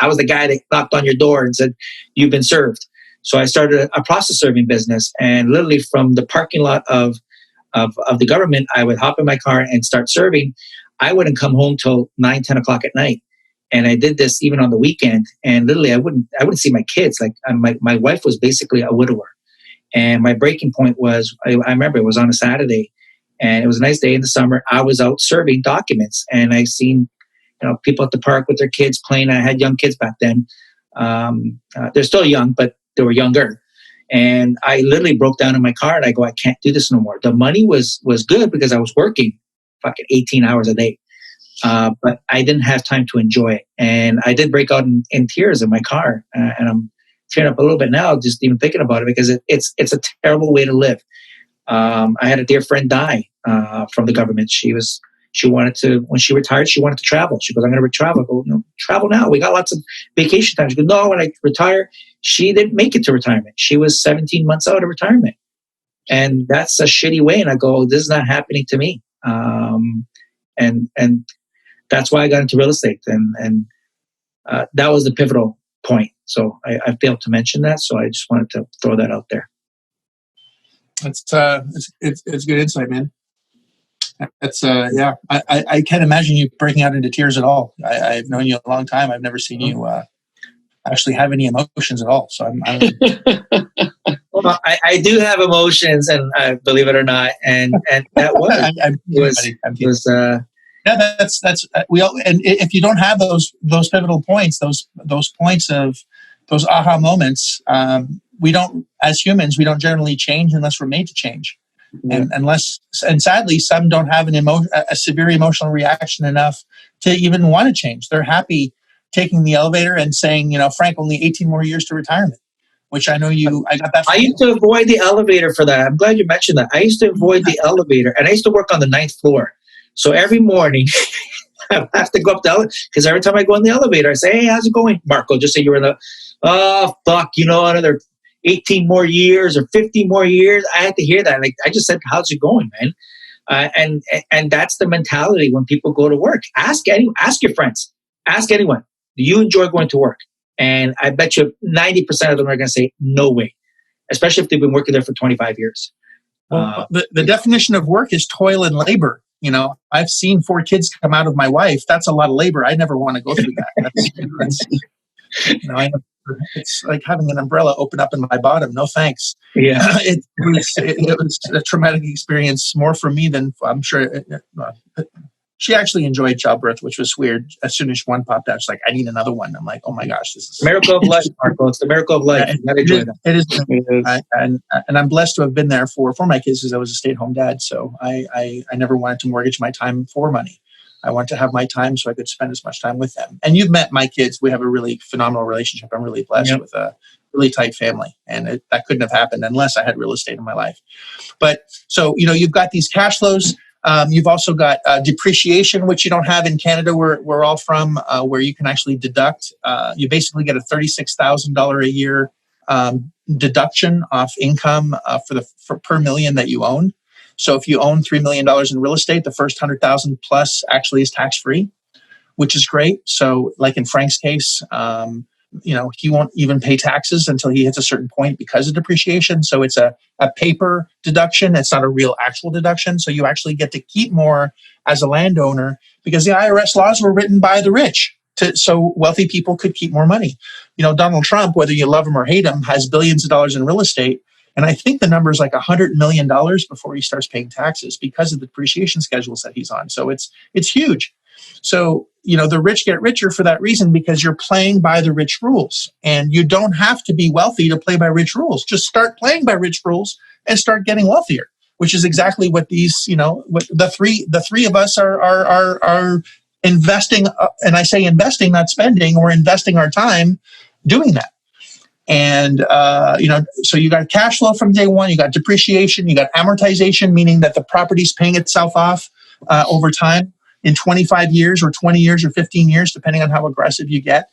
I was the guy that knocked on your door and said, "You've been served." So I started a process serving business, and literally from the parking lot of the government, I would hop in my car and start serving. I wouldn't come home till 9, 10 o'clock at night. And I did this even on the weekend. And literally I wouldn't see my kids. Like my wife was basically a widower. And my breaking point was, I remember it was on a Saturday, and it was a nice day in the summer. I was out serving documents, and I seen, people at the park with their kids playing. I had young kids back then. They're still young, but they were younger. And I literally broke down in my car, and I go, I can't do this no more. The money was good because I was working fucking 18 hours a day. But I didn't have time to enjoy it. And I did break out in tears in my car. And I'm tearing up a little bit now just even thinking about it, because it's a terrible way to live. I had a dear friend die from the government. She wanted to, when she retired, she wanted to travel. She goes, I'm going to travel. I go, travel now. We got lots of vacation time. She goes, no, when I retire. She didn't make it to retirement. She was 17 months out of retirement. And that's a shitty way. And I go, this is not happening to me. And that's why I got into real estate. And that was the pivotal point. So I failed to mention that. So I just wanted to throw that out there. It's good insight, man. That's yeah. I can't imagine you breaking out into tears at all. I've known you a long time. I've never seen you actually have any emotions at all. So I'm well, I do have emotions, and believe it or not, and that was yeah. That's we all. And if you don't have those pivotal points, those points of those aha moments, we don't, as humans, we don't generally change unless we're made to change. Yeah. And sadly, some don't have a severe emotional reaction enough to even want to change. They're happy taking the elevator and saying, Frank, only 18 more years to retirement, which I know I got that. I used to avoid the elevator for that. I'm glad you mentioned that. I used to avoid the elevator, and I used to work on the 9th floor. So every morning I have to go up the elevator, because every time I go in the elevator, I say, hey, how's it going, Marco? Just say you were in another 18 more years or 50 more years. I had to hear that. Like, I just said, how's it going, man? And that's the mentality when people go to work. Ask your friends. Ask anyone. Do you enjoy going to work? And I bet you 90% of them are going to say, no way. Especially if they've been working there for 25 years. Well, the definition of work is toil and labor. I've seen 4 kids come out of my wife. That's a lot of labor. I never want to go through that. It's like having an umbrella open up in my bottom. No thanks. Yeah, it was a traumatic experience, more for me than I'm sure. She actually enjoyed childbirth, which was weird. As soon as one popped out, she's like, I need another one. I'm like, oh my gosh, this is miracle of life, Marco. It's the miracle of life. It is. And I'm blessed to have been there for my kids, because I was a stay-at-home dad. So I never wanted to mortgage my time for money. I want to have my time so I could spend as much time with them. And you've met my kids. We have a really phenomenal relationship. I'm really blessed with a really tight family. And that couldn't have happened unless I had real estate in my life. But so, you've got these cash flows. You've also got depreciation, which you don't have in Canada, where we're all from, where you can actually deduct. You basically get a $36,000 a year deduction off income for per million that you own. So if you own $3 million in real estate, the first 100,000 plus actually is tax free, which is great. So like in Frank's case, he won't even pay taxes until he hits a certain point because of depreciation. So it's a paper deduction. It's not a real actual deduction. So you actually get to keep more as a landowner, because the IRS laws were written by the rich so wealthy people could keep more money. Donald Trump, whether you love him or hate him, has billions of dollars in real estate. And I think the number is like $100 million before he starts paying taxes because of the depreciation schedules that he's on. So it's huge. So, the rich get richer for that reason, because you're playing by the rich rules. And you don't have to be wealthy to play by rich rules. Just start playing by rich rules and start getting wealthier, which is exactly what these, what the three of us are investing. And I say investing, not spending. We're investing our time doing that. And, so you got cash flow from day one, you got depreciation, you got amortization, meaning that the property's paying itself off over time in 25 years or 20 years or 15 years, depending on how aggressive you get.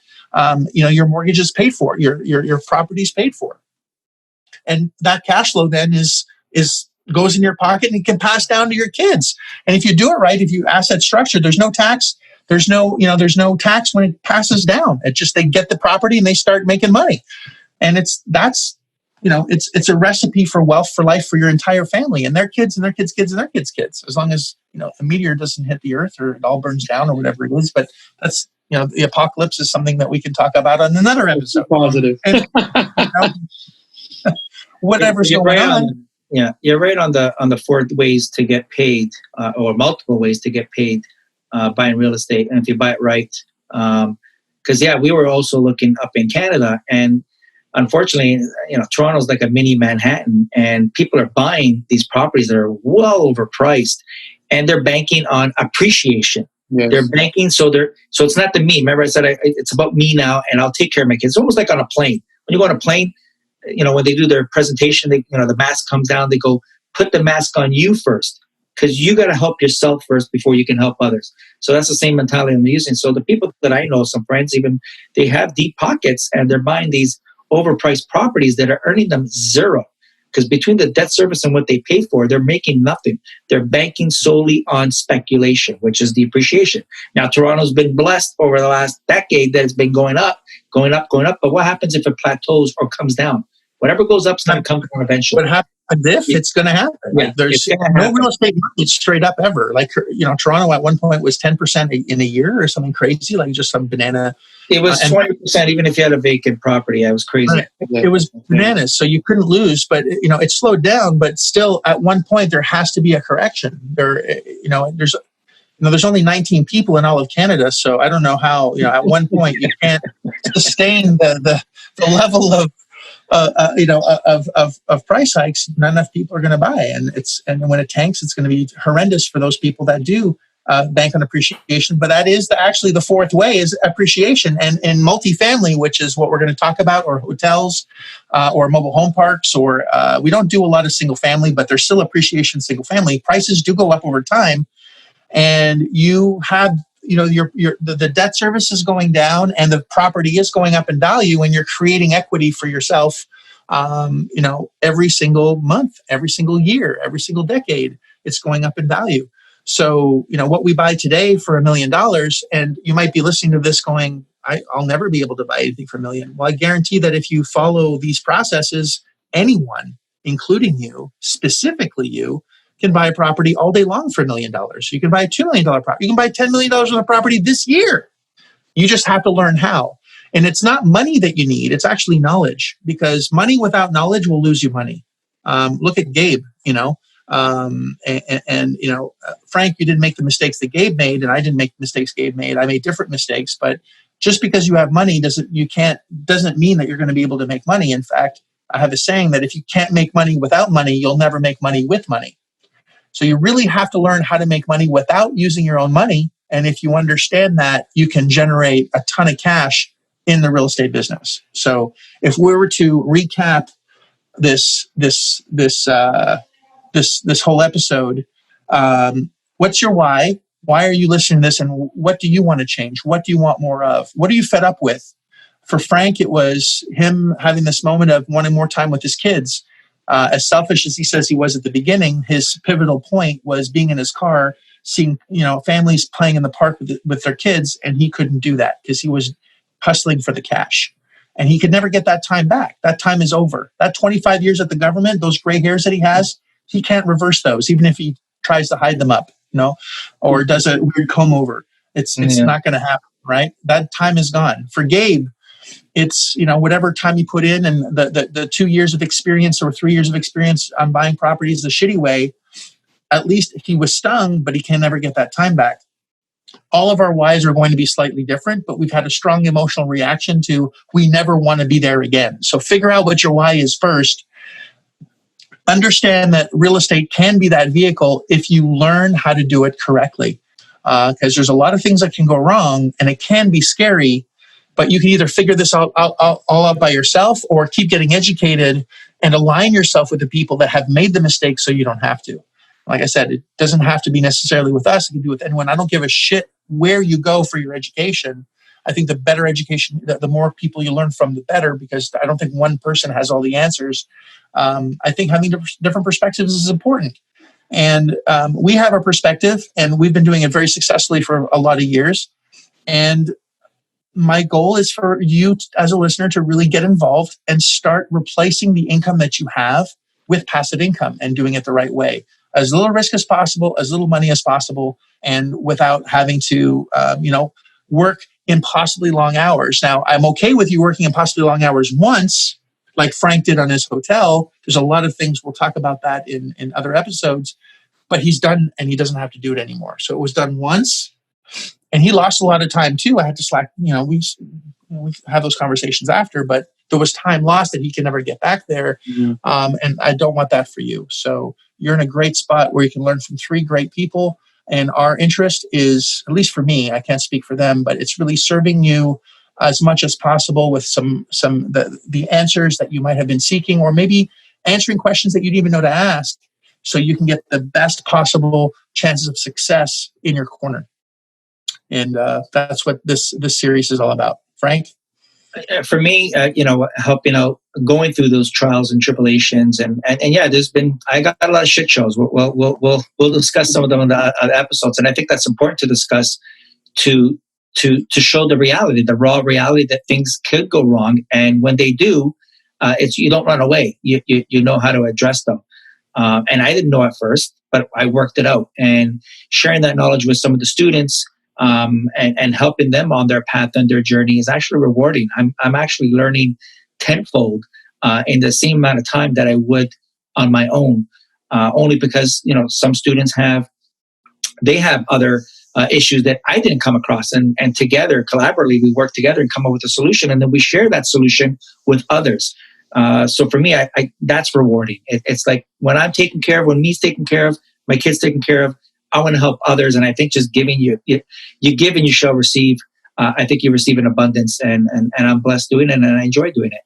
Your mortgage is paid for, your property's paid for. And that cash flow then is goes in your pocket and it can pass down to your kids. And if you do it right, if you asset structure, there's no tax. There's no tax when it passes down. It just, they get the property and they start making money. And it's a recipe for wealth for life for your entire family and their kids and their kids' kids and their kids' kids, as long as, a meteor doesn't hit the earth or it all burns down or whatever it is. But that's, the apocalypse is something that we can talk about on another episode. Positive. And, whatever's going on. Yeah, you're right on the 4 ways to get paid, or multiple ways to get paid buying real estate, and if you buy it right. Because we were also looking up in Canada, and unfortunately, Toronto's like a mini Manhattan, and people are buying these properties that are well overpriced, and they're banking on appreciation. Yes. They're banking, so it's not the me. Remember, I said it's about me now, and I'll take care of my kids. It's almost like on a plane. When you go on a plane, when they do their presentation, the mask comes down. They go, put the mask on you first, because you got to help yourself first before you can help others. So that's the same mentality I'm using. So the people that I know, some friends even, they have deep pockets and they're buying these overpriced properties that are earning them zero. Because between the debt service and what they pay for, they're making nothing. They're banking solely on speculation, which is depreciation. Now, Toronto's been blessed over the last decade that it's been going up. But what happens if it plateaus or comes down? Whatever goes up is going to come down eventually. What happens if it's going to happen? Yeah, there's no real estate market straight up ever. Like, Toronto at one point was 10% in a year or something crazy, like just some banana. It was 20%, even if you had a vacant property. I was crazy. Right. It was bananas. So you couldn't lose, but it slowed down. But still, at one point, there has to be a correction. There's only 19 people in all of Canada, so I don't know how. At one point, you can't sustain the level of price hikes. Not enough people are going to buy, and when it tanks, it's going to be horrendous for those people that do bank on appreciation. But that is actually the 4th way is appreciation. And in multifamily, which is what we're going to talk about, or hotels, or mobile home parks, or we don't do a lot of single family, but there's still appreciation single family. Prices do go up over time, and you have the debt service is going down and the property is going up in value, and you're creating equity for yourself, every single month, every single year, every single decade, it's going up in value. So, what we buy today for $1 million, and you might be listening to this going, I'll never be able to buy anything for $1 million. Well, I guarantee that if you follow these processes, anyone, including you, specifically you, can buy a property all day long for $1 million. You can buy a $2 million property. You can buy $10 million on a property this year. You just have to learn how. And it's not money that you need. It's actually knowledge, because money without knowledge will lose you money. Look at Gabe, Frank, you didn't make the mistakes that Gabe made, and I didn't make the mistakes Gabe made. I made different mistakes, but just because you have money doesn't mean that you're going to be able to make money. In fact, I have a saying that if you can't make money without money, you'll never make money with money. So you really have to learn how to make money without using your own money. And if you understand that, you can generate a ton of cash in the real estate business. So if we were to recap this whole episode, what's your why? Why are you listening to this? And what do you want to change? What do you want more of? What are you fed up with? For Frank, it was him having this moment of wanting more time with his kids. As selfish as he says he was at the beginning, his pivotal point was being in his car, seeing families playing in the park with their kids, and he couldn't do that because he was hustling for the cash. And he could never get that time back. That time is over. That 25 years at the government, those gray hairs that he has, he can't reverse those, even if he tries to hide them up, or does a weird comb over. It's not going to happen, right? That time is gone. For Gabe, it's, whatever time you put in, and the 2 years of experience or 3 years of experience on buying properties the shitty way, at least he was stung, but he can never get that time back. All of our whys are going to be slightly different, but we've had a strong emotional reaction to we never want to be there again. So figure out what your why is first. Understand that real estate can be that vehicle if you learn how to do it correctly. Because there's a lot of things that can go wrong, and it can be scary, but you can either figure this all out by yourself or keep getting educated and align yourself with the people that have made the mistakes so you don't have to. Like I said, it doesn't have to be necessarily with us. It can be with anyone. I don't give a shit where you go for your education. I think the better education, the more people you learn from, the better, because I don't think one person has all the answers. I think having different perspectives is important. And we have our perspective, and we've been doing it very successfully for a lot of years. And my goal is for you as a listener to really get involved and start replacing the income that you have with passive income and doing it the right way. As little risk as possible, as little money as possible, and without having to, work impossibly long hours. Now, I'm okay with you working impossibly long hours once, like Frank did on his hotel. There's a lot of things, we'll talk about that in other episodes, but he's done and he doesn't have to do it anymore. So it was done once, and he lost a lot of time too. I had to slack, we have those conversations after, but there was time lost that he can never get back there. Mm-hmm. And I don't want that for you. So you're in a great spot where you can learn from 3 great people. And our interest is, at least for me, I can't speak for them, but it's really serving you as much as possible with the answers that you might have been seeking, or maybe answering questions that you didn't even know to ask, so you can get the best possible chances of success in your corner. And that's what this series is all about. Frank? For me, helping out, going through those trials and tribulations, and yeah, I got a lot of shit shows. We'll discuss some of them in the episodes, and I think that's important to discuss to show the reality, the raw reality that things could go wrong, and when they do, you don't run away. You know how to address them. And I didn't know at first, but I worked it out, and sharing that knowledge with some of the students. And helping them on their path and their journey is actually rewarding. I'm actually learning tenfold in the same amount of time that I would on my own. Only because some students have other issues that I didn't come across, and together, collaboratively, we work together and come up with a solution, and then we share that solution with others. So for me, I that's rewarding. It's like when I'm taken care of, when me's taken care of, my kids taken care of, I want to help others, and I think just giving, you give and you shall receive. I think you receive in abundance, and I'm blessed doing it, and I enjoy doing it.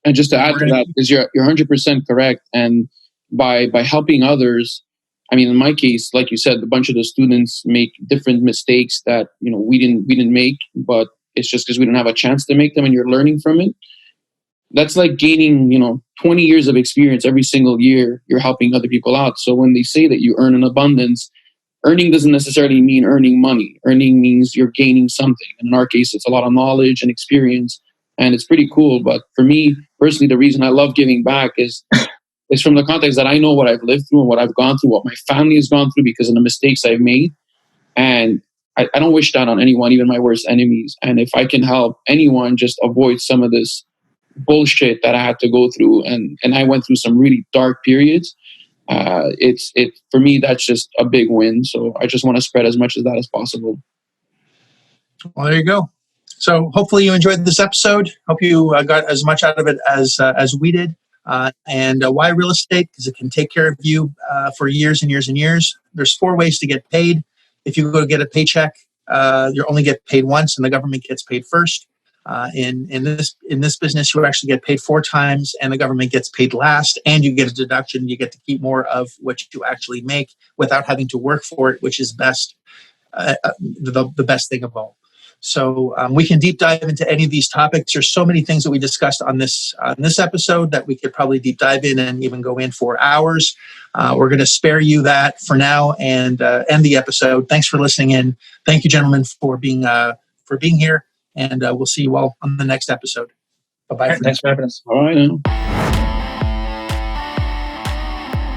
And just to add to that, because you're 100% correct, and by helping others, I mean, in my case, like you said, a bunch of the students make different mistakes that we didn't make, but it's just because we didn't have a chance to make them, and you're learning from it. That's like gaining 20 years of experience every single year. You're helping other people out. So when they say that you earn in abundance, earning doesn't necessarily mean earning money. Earning means you're gaining something. And in our case, it's a lot of knowledge and experience, and it's pretty cool. But for me personally, the reason I love giving back is from the context that I know what I've lived through and what I've gone through, what my family has gone through because of the mistakes I've made. And I don't wish that on anyone, even my worst enemies. And if I can help anyone just avoid some of this bullshit that I had to go through, and I went through some really dark periods, for me, that's just a big win. So I just want to spread as much of that as possible. Well, there you go. So hopefully you enjoyed this episode. Hope you got as much out of it as we did. And why real estate? Because it can take care of you for years and years and years. There's 4 ways to get paid. If you go to get a paycheck, you only get paid once, and the government gets paid first. In this business, you actually get paid 4 times, and the government gets paid last, and you get a deduction. You get to keep more of what you actually make without having to work for it, which is best, the best thing of all. So we can deep dive into any of these topics. There's so many things that we discussed on this episode that we could probably deep dive in and even go in for hours. We're going to spare you that for now and end the episode. Thanks for listening in. Thank you, gentlemen, for being here. And we'll see you all on the next episode. Bye-bye. Right, thanks for having us. All right.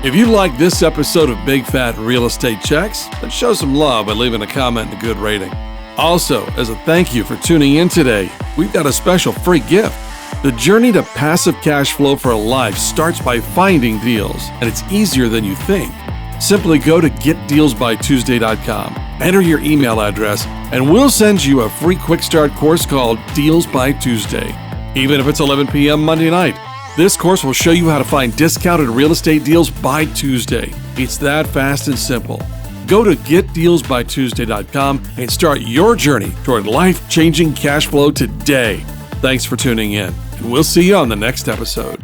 If you like this episode of Big Fat Real Estate Checks, then show some love by leaving a comment and a good rating. Also, as a thank you for tuning in today, we've got a special free gift. The journey to passive cash flow for a life starts by finding deals, and it's easier than you think. Simply go to getdealsbytuesday.com. enter your email address, and we'll send you a free quick start course called Deals by Tuesday. Even if it's 11 p.m. Monday night, this course will show you how to find discounted real estate deals by Tuesday. It's that fast and simple. Go to getdealsbytuesday.com and start your journey toward life-changing cash flow today. Thanks for tuning in, and we'll see you on the next episode.